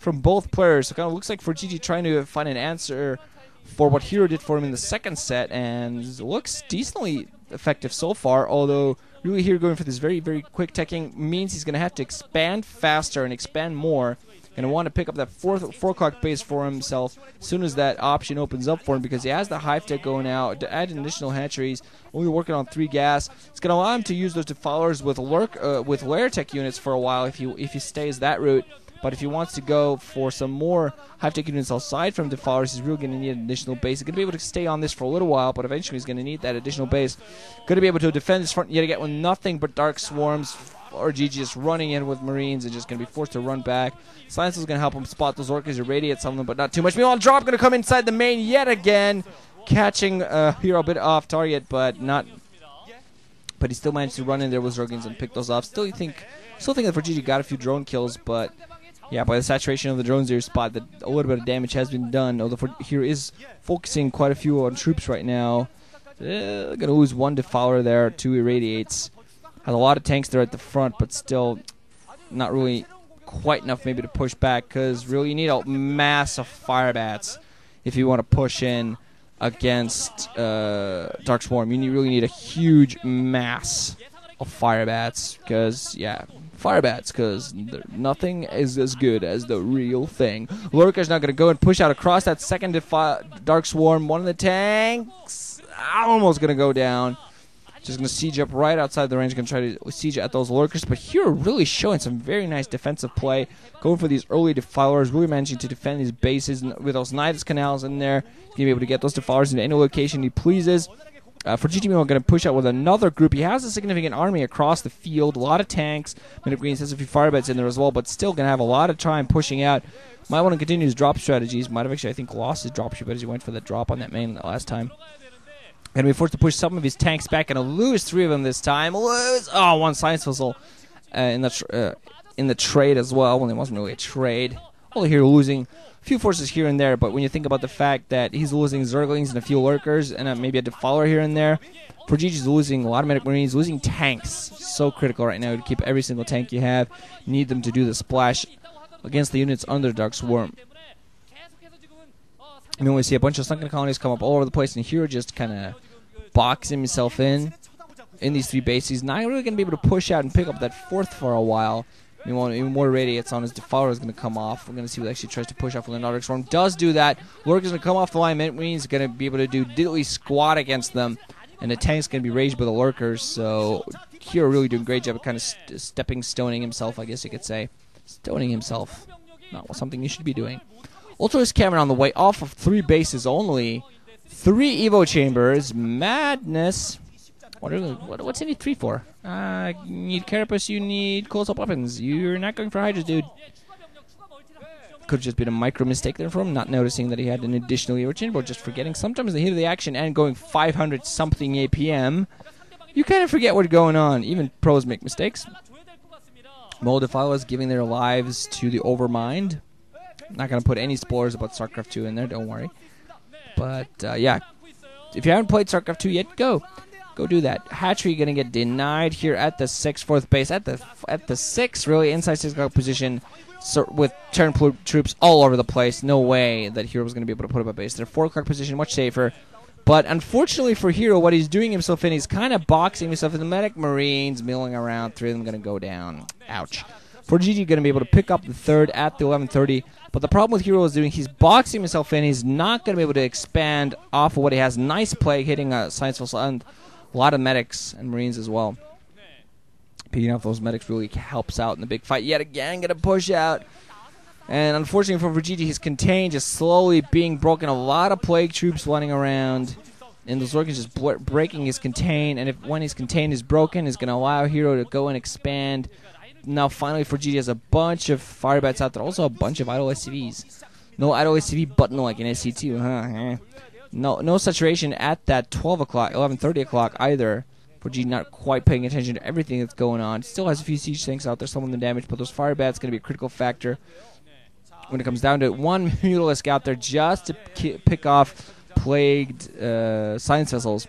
from both players. So it kind of looks like ForGG trying to find an answer for what Hero did for him in the second set, and looks decently effective so far, although really Hero going for this very, very quick teching means he's going to have to expand faster and expand more. Going to want to pick up that 4 o'clock base for himself as soon as that option opens up for him, because he has the hive tech going out to add additional hatcheries, only working on 3 gas. It's going to allow him to use those defilers with lair tech units for a while if he stays that route. But if he wants to go for some more hive tech units aside from defilers, he's really going to need an additional base. He's going to be able to stay on this for a little while, but eventually he's going to need that additional base. Going to be able to defend this front yet again with nothing but dark swarms. ForGG just running in with Marines and just going to be forced to run back. Science is going to help him spot those orcas, irradiate some of them, but not too much. Meanwhile, drop going to come inside the main yet again, catching Hero a bit off target, but not. But he still managed to run in there with Zerglings and pick those off. Still think that ForGG got a few drone kills, but yeah, by the saturation of the drones there, spot that a little bit of damage has been done. Although Hero is focusing quite a few on troops right now. Going to lose 1 defiler there, 2 irradiates. Has a lot of tanks there at the front, but still not really quite enough maybe to push back, because really you need a mass of fire bats if you want to push in against Dark Swarm. You really need a huge mass of fire bats, because, yeah, fire bats, because nothing is as good as the real thing. Lurker's now going to go and push out across that second Dark Swarm. One of the tanks almost going to go down. Just going to siege up right outside the range, going to try to siege at those lurkers. But Hero really showing some very nice defensive play, going for these early defilers, really managing to defend these bases with those Nidus canals in there. He's going to be able to get those defilers into any location he pleases. ForGG going to push out with another group. He has a significant army across the field, a lot of tanks. Minute Greens has a few firebats in there as well, but still going to have a lot of time pushing out. Might want to continue his drop strategies. Might have actually, I think, lost his drop shoot, but as he went for the drop on that main last time. Going to be forced to push some of his tanks back. Going to lose 3 of them this time. Lose! Oh, 1 science vessel in the trade as well. Well, it wasn't really a trade. Only here losing a few forces here and there, but when you think about the fact that he's losing Zerglings and a few lurkers and maybe a defiler here and there, ForGG is losing a lot of medic marines, losing tanks. So critical right now to keep every single tank you have. You need them to do the splash against the units under Dark Swarm. And then we see a bunch of sunken colonies come up all over the place, and Hero just kind of boxing himself in these 3 bases. He's not really going to be able to push out and pick up that 4th for a while. Even more radiates on his defiler is going to come off. We're going to see what actually tries to push off with another Storm. Does do that. Lurk is going to come off the line. He's going to be able to do diddly squat against them, and the tank's going to be raised by the lurkers. So Hero really doing a great job of kind of stoning himself, I guess you could say. Stoning himself. Not something you should be doing. Ultra's Cameron on the way off of 3 bases only. 3 Evo chambers. Madness. What's he need 3 for? You need Carapace, you need close-up weapons. You're not going for Hydras, dude. Could have just been a micro mistake there from him, not noticing that he had an additional Evo chamber, or just forgetting. Sometimes the heat of the action and going 500-something APM, you kind of forget what's going on. Even pros make mistakes. Mold Defilers giving their lives to the Overmind. Not going to put any spoilers about StarCraft 2 in there, don't worry. But, yeah, if you haven't played StarCraft 2 yet, go do that. Hatchery going to get denied here at the 6th, 4th base. At the 6th, really, inside 6 o'clock position with Terran troops all over the place. No way that Hero was going to be able to put up a base. Their 4 o'clock position, much safer. But unfortunately for Hero, what he's doing himself in, he's kind of boxing himself in the medic marines, milling around. 3 of them going to go down. Ouch. ForGG going to be able to pick up the 3rd at the 11:30. But the problem with Hero is he's boxing himself in. He's not going to be able to expand off of what he has. Nice play, hitting a science vessel and a lot of medics and marines as well. Picking up those medics really helps out in the big fight. Yet again, going to push out. And unfortunately for ForGG, he's contained, just slowly being broken. A lot of plague troops running around. And the Zerg is just breaking his contain. And when his contain is broken, it's going to allow Hero to go and expand. Now finally ForGG has a bunch of firebats out there. Also a bunch of idle SCVs. No idle SCV button like in SC2. Huh? No saturation at that 12 o'clock, 11:30 o'clock either. ForGG not quite paying attention to everything that's going on. Still has a few siege tanks out there, some of them damaged, but those firebats going to be a critical factor when it comes down to it. 1 Mutalisk out there just to pick off plagued science vessels.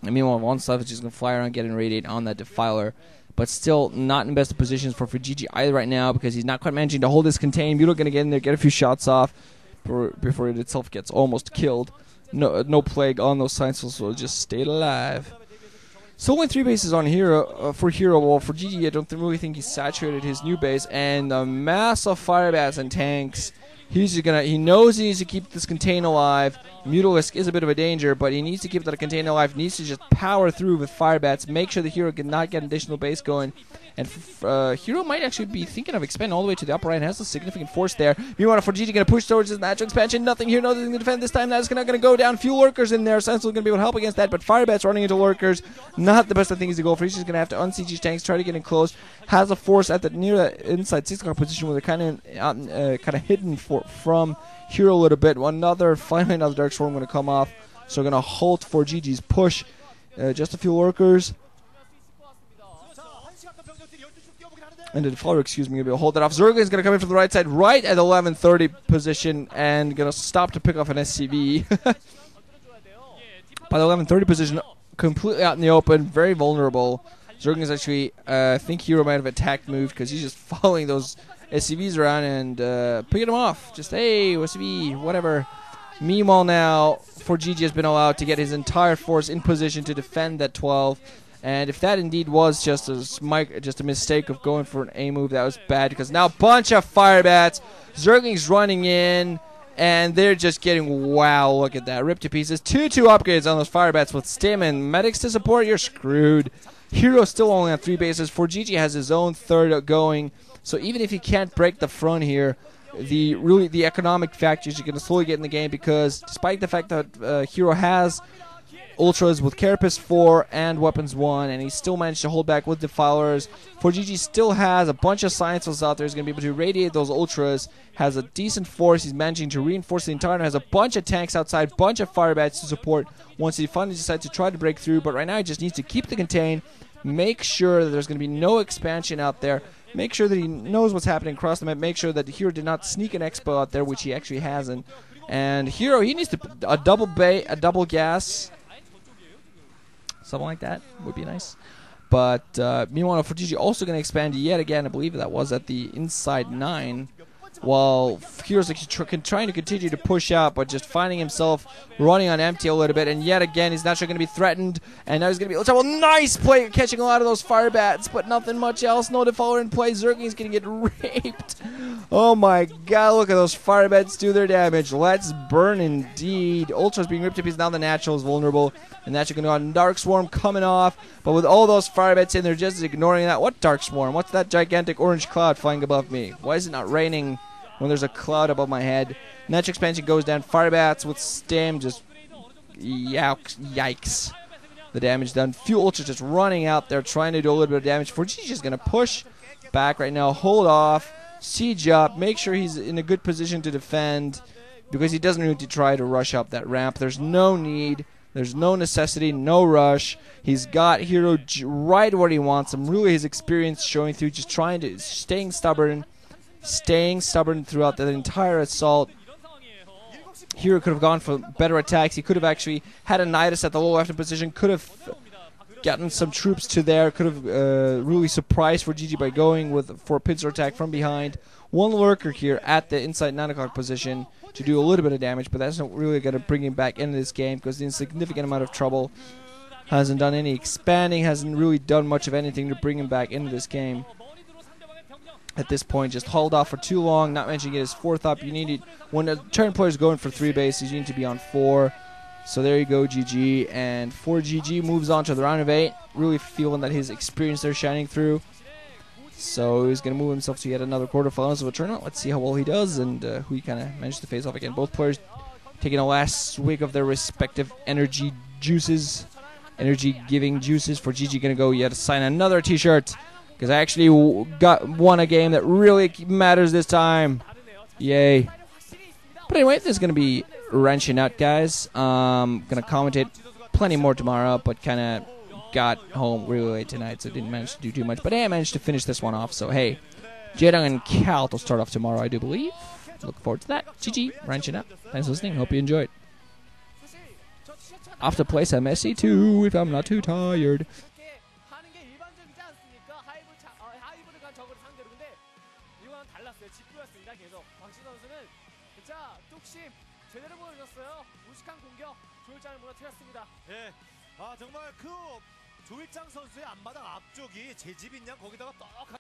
And meanwhile, 1 Savage is going to fly around, get and radiate on that defiler. but still not in best of positions for ForGG either right now because he's not quite managing to hold his contain. Muto going to get in there, get a few shots off before it itself gets almost killed. No plague on those Sciences, so just stay alive. So only 3 bases on Hero for Hero. Well, ForGG, I don't really think he's saturated his new base, and a mass of fire bats and tanks. He knows he needs to keep this contain alive. Mutalisk is a bit of a danger, but he needs to keep that contain alive. He needs to just power through with fire bats, make sure the Hero cannot get an additional base going. And Hero might actually be thinking of expanding all the way to the upper right. Has a significant force there. Meanwhile, ForGG going to push towards his natural expansion. Nothing here, nothing to defend this time. That's not going to go down. Few lurkers in there. Sensible going to be able to help against that, but fire bats running into lurkers. Not the best of things to go for. He's just going to have to unsiege his tanks, try to get in close. Has a force at the near the inside 6 o'clock position where they're kind of hidden from Hero a little bit. Finally another Dark Storm going to come off. So we're going to halt ForGG's push. Just a few lurkers. And the Defiler, excuse me, will hold that off. Zerg is going to come in from the right side, right at the 11:30 position, and going to stop to pick off an SCV. By the 11:30 position, completely out in the open, very vulnerable. Zerg is actually, I think Hero might have attacked moved because he's just following those SCVs around and picking them off. Just, hey, SCV, whatever. Meanwhile now, ForGG has been allowed to get his entire force in position to defend that 12. And if that indeed was just a mistake of going for an A move, that was bad because now a bunch of fire bats. Zergling's running in, and they're just getting, wow, look at that. Ripped to pieces. 2-2 upgrades on those fire bats with Stim and medics to support. You're screwed. Hero still only on 3 bases. ForGG has his own third going. So even if he can't break the front here, the economic factors are going to slowly get in the game because despite the fact that Hero has Ultras with Carapace 4 and Weapons 1, and he still managed to hold back with Defilers. ForGG still has a bunch of Sciences out there. He's going to be able to radiate those Ultras. Has a decent force. He's managing to reinforce the entire. Has a bunch of tanks outside, bunch of fire bats to support once he finally decides to try to break through. But right now he just needs to keep the contain, make sure that there's going to be no expansion out there, make sure that he knows what's happening across the map, make sure that Hero did not sneak an Expo out there, which he actually hasn't. And Hero, he needs to a double gas. Something like that would be nice. But meanwhile, ForGG also going to expand yet again. I believe that was at the inside 9. While Hero's trying to continue to push out, but just finding himself running on empty a little bit. And yet again, he's not sure going to be threatened. And now he's going to be able to have a nice play, catching a lot of those fire bats, but nothing much else. No Defiler in play. Zergling's going to get raped. Oh my god, look at those fire bats do their damage. Let's burn indeed. Ultra's being ripped to pieces. Now the Natural is vulnerable. And Natural going to go on. Dark Swarm coming off. But with all those fire bats in, they're just ignoring that. What Dark Swarm? What's that gigantic orange cloud flying above me? Why is it not raining when there's a cloud above my head? Natural expansion goes down. Fire bats with Stim just yikes. The damage done. Few Ultras just running out there trying to do a little bit of damage. ForGG is going to push back right now. Hold off. Siege up. Make sure he's in a good position to defend because he doesn't need to try to rush up that ramp. There's no need. There's no necessity. No rush. He's got Hero right where he wants him. Really his experience showing through. Just staying stubborn throughout the entire assault. Hero could have gone for better attacks. He could have actually had a Nidus at the low left position. Could have gotten some troops to there. Could have really surprised ForGG by going for a pincer attack from behind. One lurker here at the inside 9 o'clock position to do a little bit of damage, but that's not really going to bring him back into this game because he's in a significant amount of trouble. Hasn't done any expanding. Hasn't really done much of anything to bring him back into this game. At this point, just hauled off for too long, not managing to get his 4th up. You need when a Terran player is going for 3 bases, you need to be on 4. So there you go, GG. And ForGG moves on to the round of 8. Really feeling that his experience there shining through. So he's going to move himself to yet another quarterfinals of a tournament. Let's see how well he does and who he kind of managed to face off again. Both players taking a last swig of their respective energy juices. Energy-giving juices. ForGG going to go yet sign another t-shirt. Because I actually won a game that really matters this time. Yay. But anyway, this is going to be wrenching out, guys. Going to commentate plenty more tomorrow, but kind of got home really late tonight, so didn't manage to do too much. But hey, I managed to finish this one off, so hey. Jedong and Kalt will start off tomorrow, I do believe. Look forward to that. GG, wrenching out. Thanks for listening. Hope you enjoyed. Off to play some SC2 if I'm not too tired. 보였습니다. 계속 광신 선수는 진짜 뚝심 제대로 보여줬어요. 무식한 공격 조일장을 무너뜨렸습니다. 예. 아 정말 그 조일장 선수의 앞마당 앞쪽이 제 집인 양 거기다가 떡